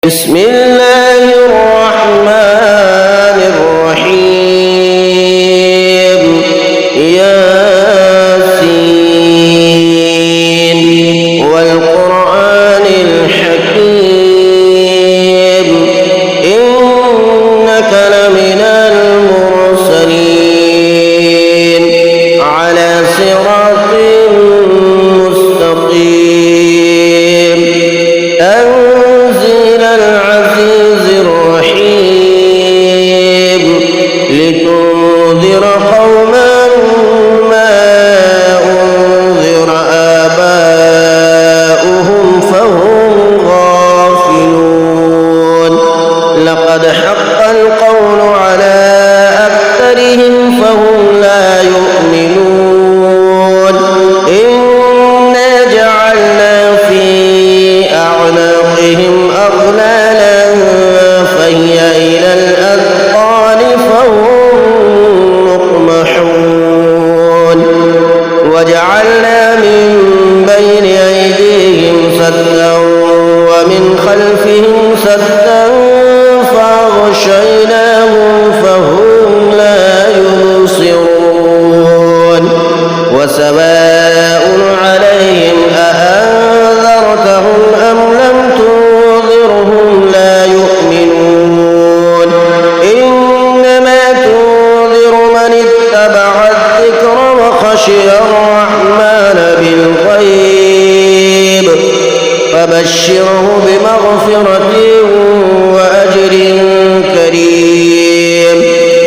بسم الله الرحمن الرحيم ياسين والقرآن الحكيم إنك لمن المرسلين على صراط مستقيم تنزيل العزيز الرحيم لتنذر قوما ما أنذر آباؤهم فهم غافلون لقد حق القول على أكثرهم فهم لا يؤمنون إنا جعلنا في أعناقهم أغلالا فهي إلى الأذقان فهم مقمحون وجعلنا من بين أيديهم سدا ومن خلفهم سدا فأغشيناهم فهم لا يبصرون وسواء عليهم أأنذرتهم أم لم تنذرهم لا يؤمنون إنما تنذر من اتبع الذكر وخشي الرحمن بالغيب فبشره بمغفرة وأجر كريم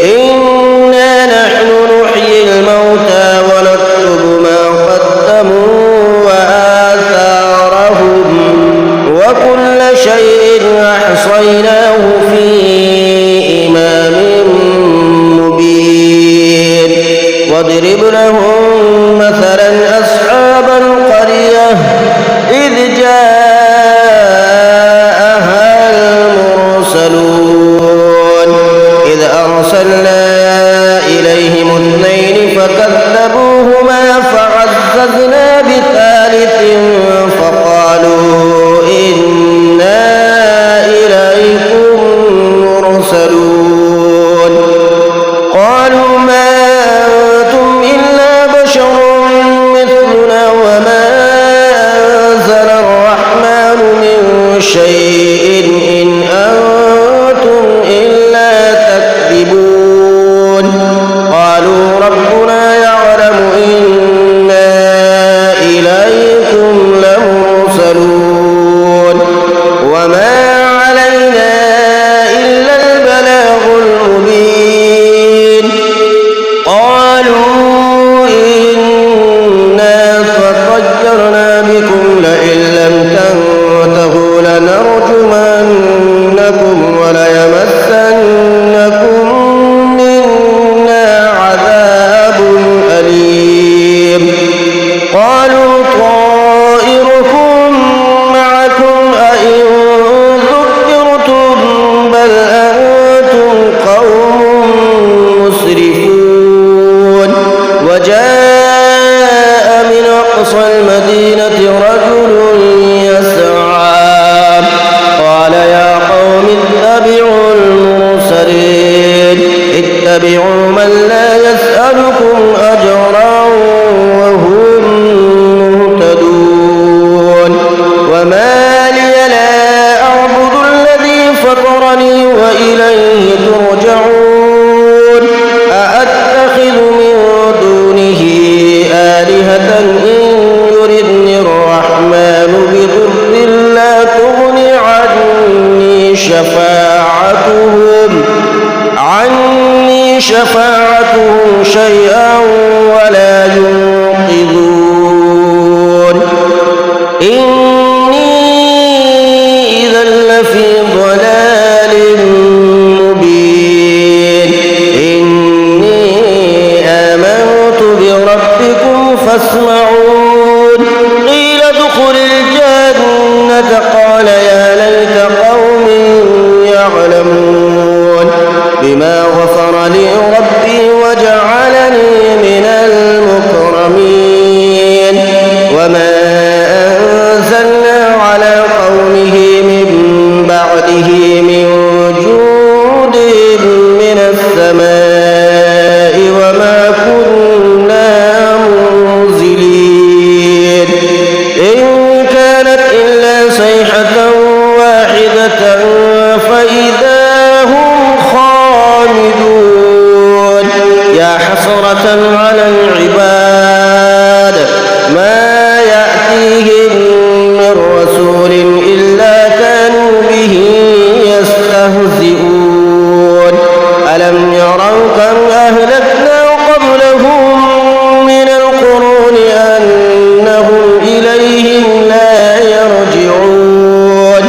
إنا نحن نحيي الموتى ونكتب ما قدموا وآثارهم وكل شيء أحصيناه في إمام مبين واضرب لهم مثلا أصحاب القرية إذ جاءها المرسلون إذ أرسلنا إليهم اثنين فكذبوهما فعززنا بثالث فقالوا إنا إليكم مرسلون قالوا ما أنتم إلا بشر مثلنا وما أنزل الرحمن من شيء إن أنتم إلا تكذبون قالوا ربنا يعلم إنا إليكم لمرسلون وما علينا إلا البلاغ المبين قالوا إنا تطيرنا بكم لئن لم تنتهوا لنرجمنكم وليمسنكم منا عذاب أليم قالوا طائركم معكم أئن ذكرتم بل أنتم قوم مسرفون وجاء من أقصى المدينة رجل يسعى قال يا قوم اتبعوا المرسلين اتبعوا من لا يسألكم أجرا وهم مهتدون وما لي لا أعبد الذي فطرني وإليه ترجعون أأتخذ من دونه آلهة إن يردني الرحمن بضر لا تغن عني شفاعتهم شيئا ولا ينقذون إني إذا لفي ضلال مبين إني آمنت بربكم فاسمعون قيل ادخل الجنة قال يا ليت قومي يعلمون بما غفر لي ربي وجعلني من المكرمين وما أنزلنا على قومه من بعد برحمته من جود من السماء وما كنا منزلين إن كانت إلا صيحة واحدة فإذا هم خامدون يا حسرة على العباد ما يأتيهم من رسول إلا كانوا به يستهزئون ألم يروا كم أهلكنا قبلهم من القرون أنهم إليهم لا يرجعون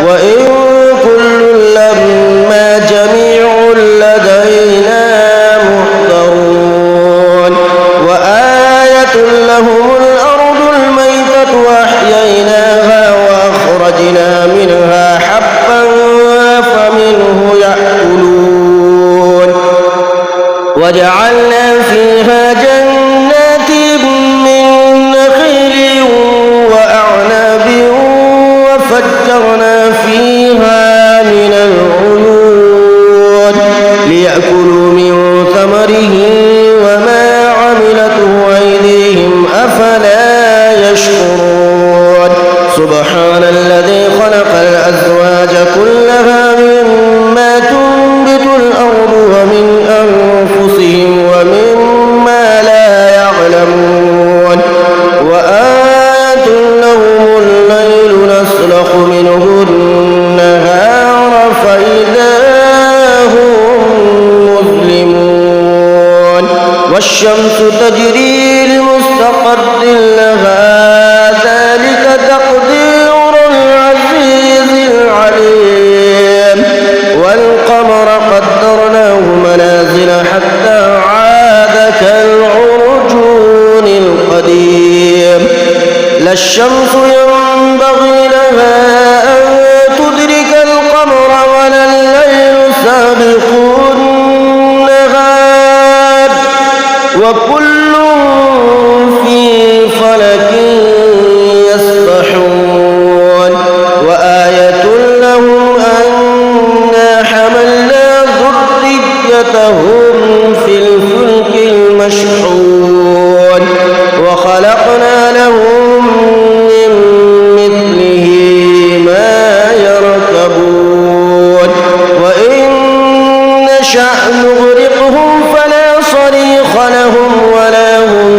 وإن كل لما جميع لدينا محضرون وآية لهم الأرض الميتة وأحييناها وأخرجنا منها حبا فمنه يأكلون وجعلنا فيها جنات من نخيل وأعناب وفجرنا فيها من العيون ليأكلوا من ثمره وما عملته أيديهم أفلا يشكرون سبحان الذي خلق الأزواج كلها مما تنبت الأرض ومن أنفسهم ومما لا يعلمون وآية لهم الليل نسلخ منه النهار فإذا هم مظلمون والشمس تجري لمستقر لها ذلك تقدير العزيز العليم والقمر قدرناه منازل حتى عاد كالعرجون القديم لا الشمس ينبغي لها أن تدرك القمر ولا الليل سابق النهار وكل في فلك يسبحون وآية لهم أنا حملنا ذريتهم في الفلك المشحون وخلقنا لهم من مثله ما يركبون وإن نشأ نغرقهم فلا صريخ لهم ولا هم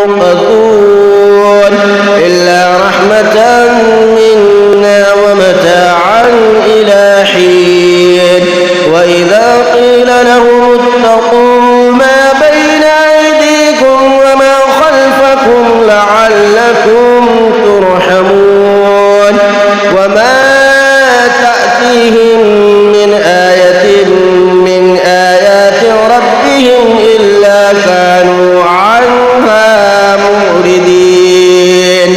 ينقذون إلا رحمة منا ومتاعا إلى حين وإذا قيل لهم اتقوا ما بين أيديكم وما خلفكم لعلكم ترحمون وما تأتيهم من آية من آيات ربهم إلا كانوا عنها معرضين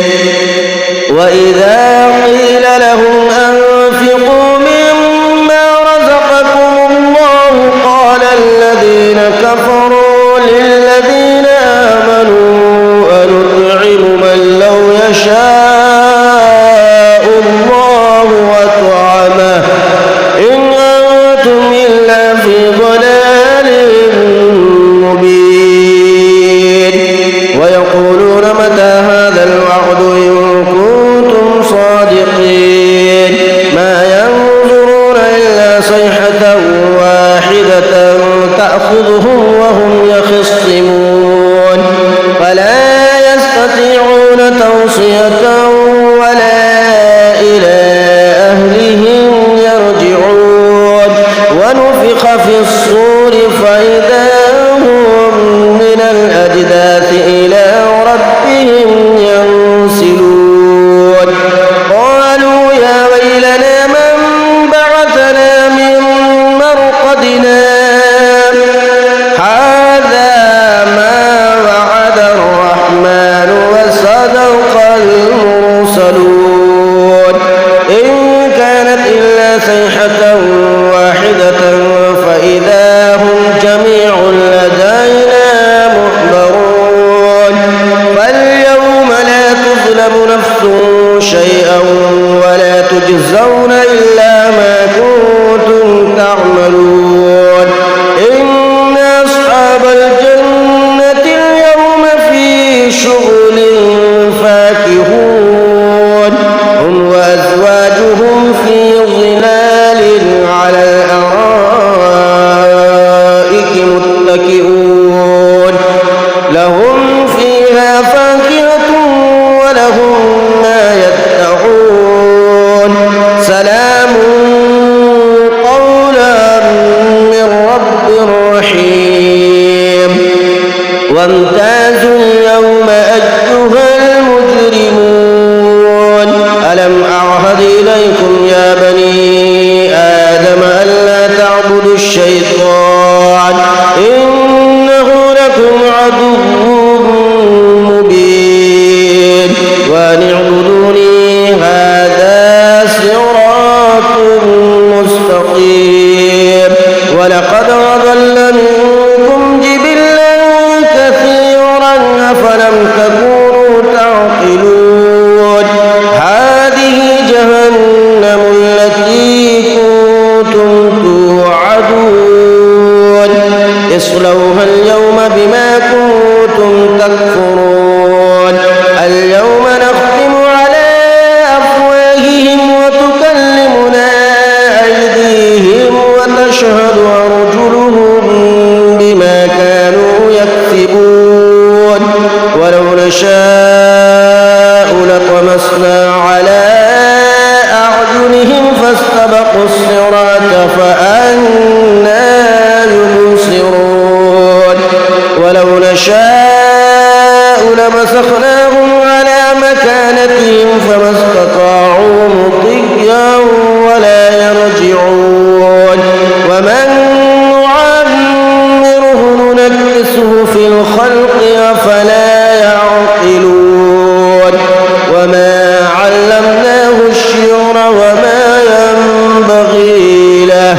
وإذا قيل لهم أنفقوا مما رزقكم الله قال الذين كفروا للذين آمنوا أنطعم من لو يشاء الله وطعمه إن أنتم إلا في ضلال مبين ويقولون متى هذا الوعد إن كنتم صادقين ما ينظرون إلا صيحة واحدة تأخذهم وهم يخصمون فلا يستطيعون توصية ولا إلى أهلهم يرجعون ونفخ في الصور فإذا هم من الأجداث إلى ربهم ينسلون قالوا يا ويلنا من بعثنا من مرقدنا هذا ما وعد الرحمن وصدق المرسلون إن كانت إلا صيحة واحدة فإذا هم جميع لدينا محضرون فاليوم لا تظلم نفس شيئا ولا تجزون إلا في ظلال على الأرائك متكئون لهم فيها فاكهة ولهم ما يدعون سلام قولا من رب رحيم وامتازوا اليوم أيها المجرمون ألم أعهد إليكم يا بني آدم ألا تعبدوا الشيطان إنه لكم عدو مبين وأن اعبدوني هذا صراط مستقيم ولقد أضل منكم جبلا كثيرا أفلم تكونوا تعقلون هذه جهنم التي كنتم توعدون اصلوها اليوم بما كنتم تكفرون اليوم نختم على أفواههم وتكلمنا أيديهم وتشهد أرجلهم بما كانوا يكسبون ولو نشاء لطمسنا على أعينهم فاستبقوا الصراط فأنى يبصرون ولو نشاء لمسخناهم على مكانتهم فما استطاعوا مضيا ولا يرجعون ومن نعمره ننكسه في الخلق أفلا يعقلون وما علمناه الشعر وما ينبغي له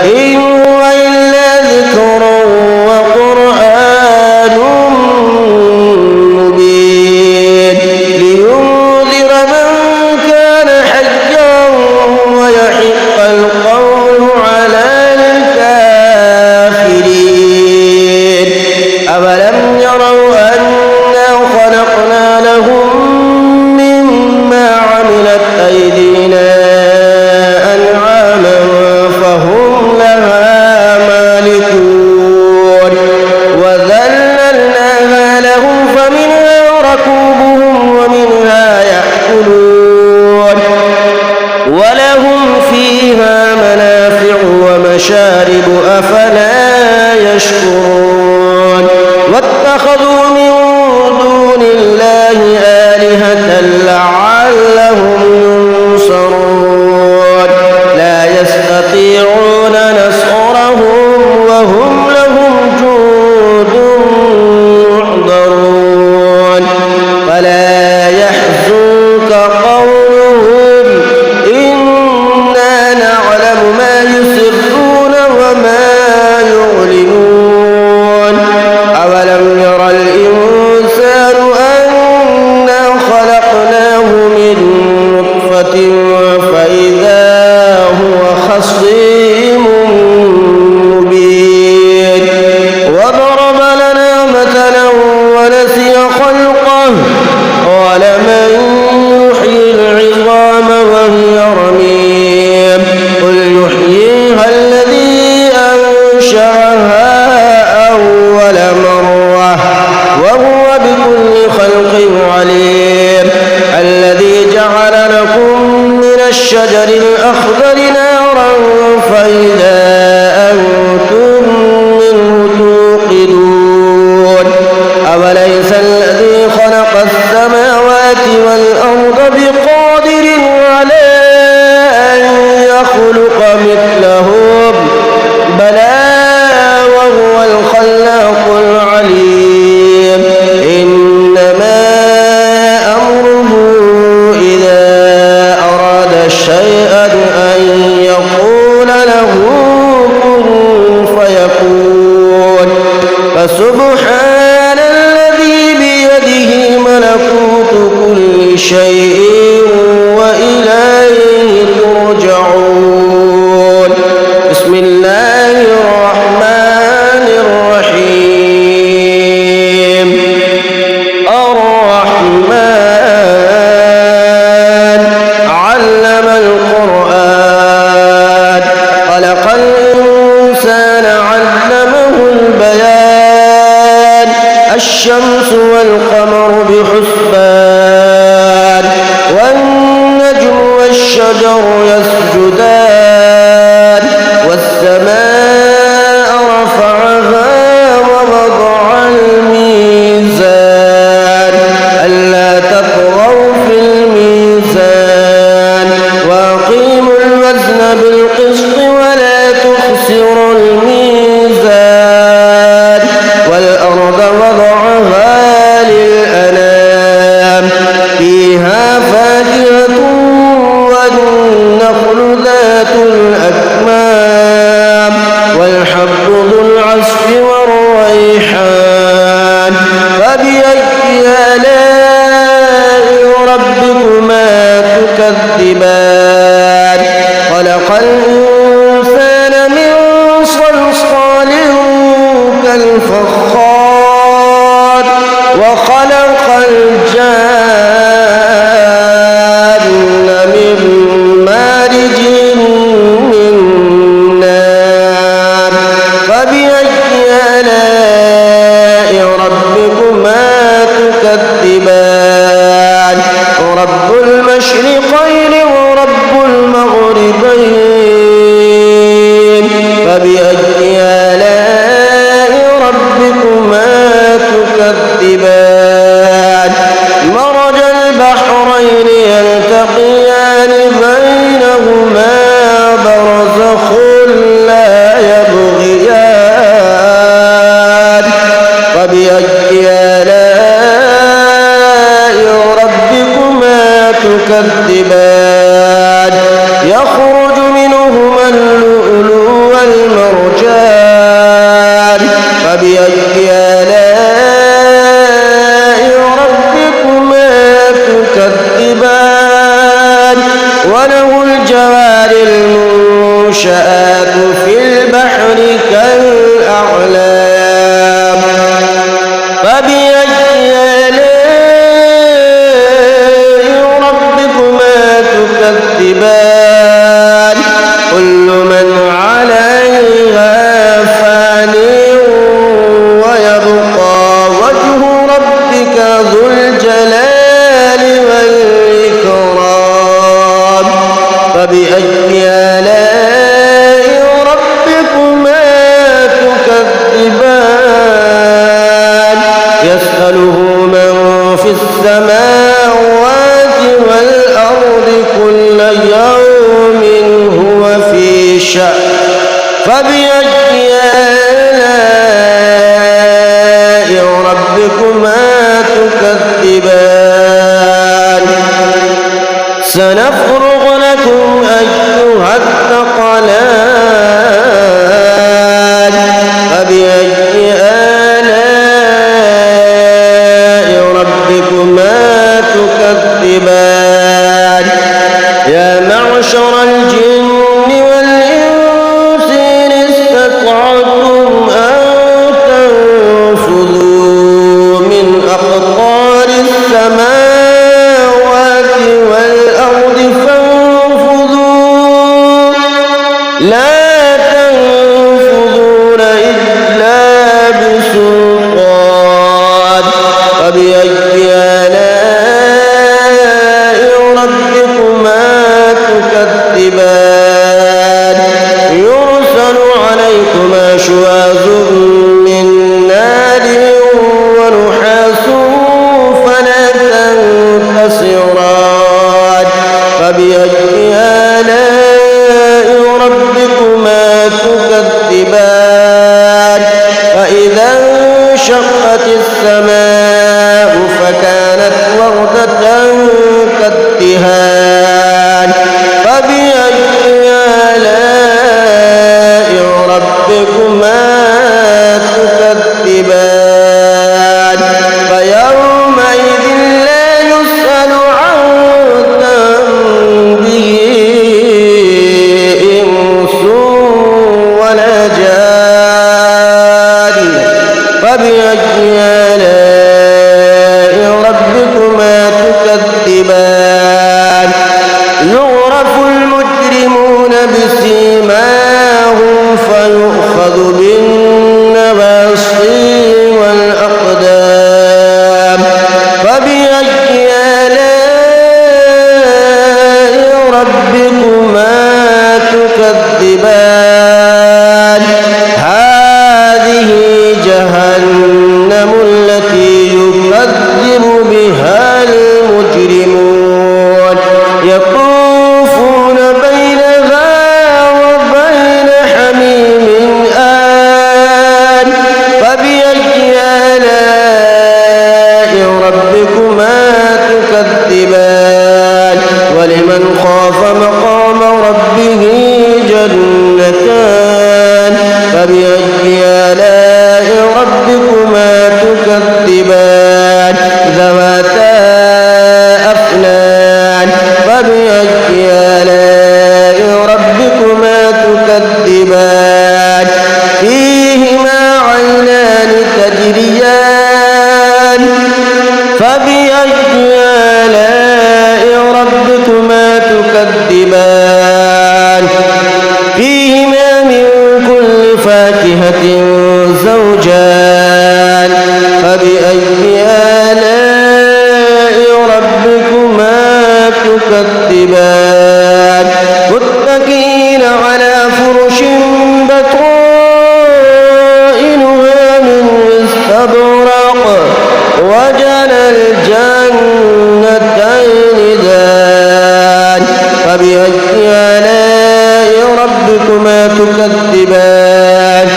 إن هو إلا ذكر وقرآن مبين لينذر من كان حيا ويحق القول على الكافرين أولم يروا أنا خلقنا لهم مما عملت أيدينا أنعاما فهم لها مالكون وذللناها لهم فمنها ركوبهم ومنها يأكلون ولهم فيها منافع ومشارب أفلا يشكرون واتخذوا من دون الله آلهة لعلهم ينصرون لا يستطيعون نصرهم وهم لهم جند محضرون فلا يحزنك قولهم إنا نعلم ما يسرون وما يعلنون أولم ير الإنسان أنا خلقناه من نطفة فإذا هو خصيم مبين وضرب لنا مثلا ونسي خلقه قال من يحيي العظام وهي رميم قل يحييها الذي أنشأها أول مرة وهو بكل خلق عليم الذي جعل لكم من الشجر الأخضر نارا فإذا أنتم منه توقدون أوليس الذي خلق السماوات والأرض بقادر على أن يخلق مثلهم بلى وهو الخلاق العليم إنما أمره إذا أراد شيئا أن يخسر الميزان والأرض وضعها للأنام فيها فاكهة والنخل ذات الأكمام والحب ذو العصف والريحان فبأي آلاء ربكما تكذبان خلق الإنسان من صلصال كالفخار وخلق الجان من مارج من نار فبأي آلاء ربكما تكذبان رب المشرقين ورب المغربين فبأي آلاء ربكما تكذبان مرج البحرين يلتقيان بينهما برزخ لا يبغيان فبأي آلاء ربكما تكذبان يخرج منهما اللؤلؤ والمرجان فبأي آلاء ربكما تكذبان وله الجوار المنشآت في البحر كالأعلام فبأي آلاء ربكما تكذبان كل من عليها فان ويبقى وجه ربك ذو الجلال والإكرام فبأي آلاء ربكما تكذبان يسأله من في السماوات والأرض كل يوم هو في شأن فبأي آلاء ربكما تكذبان سنفرغ لكم أيها الثقلان فبأي آلاء ربكما تكذبان يا معشر الجن والإنس إن استطعتم أن تنفذوا من أقطار السماوات والأرض فانفذوا لا تنفذون إلا بسلطان فبأي آلاء ربكما تكذبان يرسل عليكما شواظ من نار ونحاس فلا تنتصران فبأي آلاء ربكما جنتان فبأي آلاء ربكما تكذبان ذواتا أفنان فبأي آلاء ربكما تكذبان فيهما عينان تجريان فبأي آلاء ربكما تكذبان فيهما من كل فاكهة زوجان فبأي آلاء ربكما تكذبان متكئين على فرش بطائنها من استبرق وجنى الجنتين دان فبأي آلاء ربكما تكذبان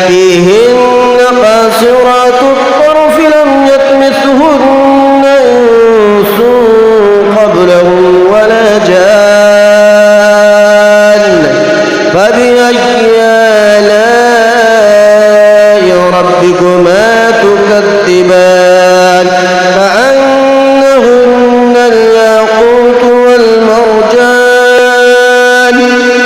فيهن قاصرات الطرف لم يطمثهن إنس قبلهم ولا جان فبأي آلاء ربكما تكذبان كأنهن الياقوت والمرجان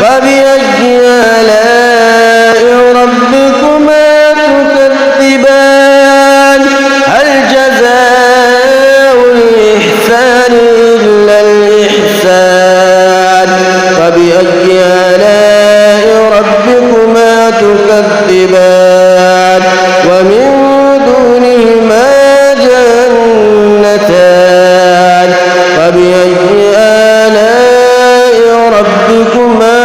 فبأي آلاء ربكما تكذبان هل جزاء الإحسان إلا الإحسان فبأي آلاء ربكما تكذبان ومن دونهما جنتان فبأي آلاء ربكما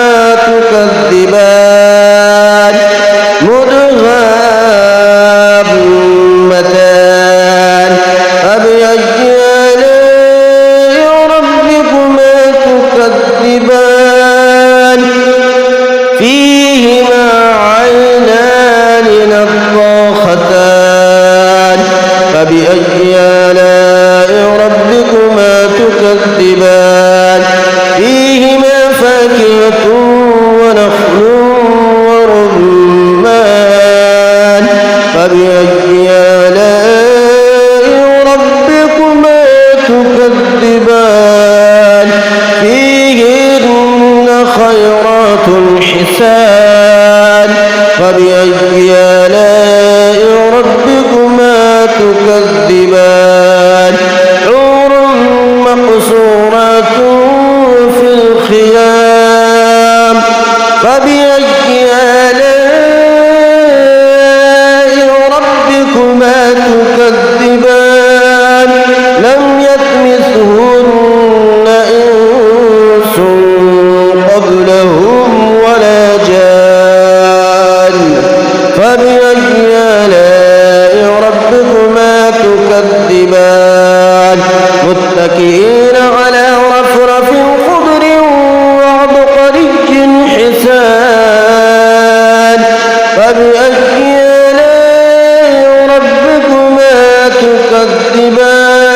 تكذبان مدهامتان فبأي آلاء ربكما تكذبان فيهما عينان نضاختان فبأي آلاء ربكما تكذبان فيهما فاكهة ونخل ورمان فبأي آلاء ربكما تكذبان فيهن خيرات حسان فبأي آلاء ربكما تكذبان حور مقصورات في الخيام فبأي آلاء ربكما تكذبان لم يطمثهن إنس قبلهم ولا جان فبأي آلاء ربكما تكذبان متكئين على رفرف خضر وعبقري حسان فبأي آلاء ربكما تكذبان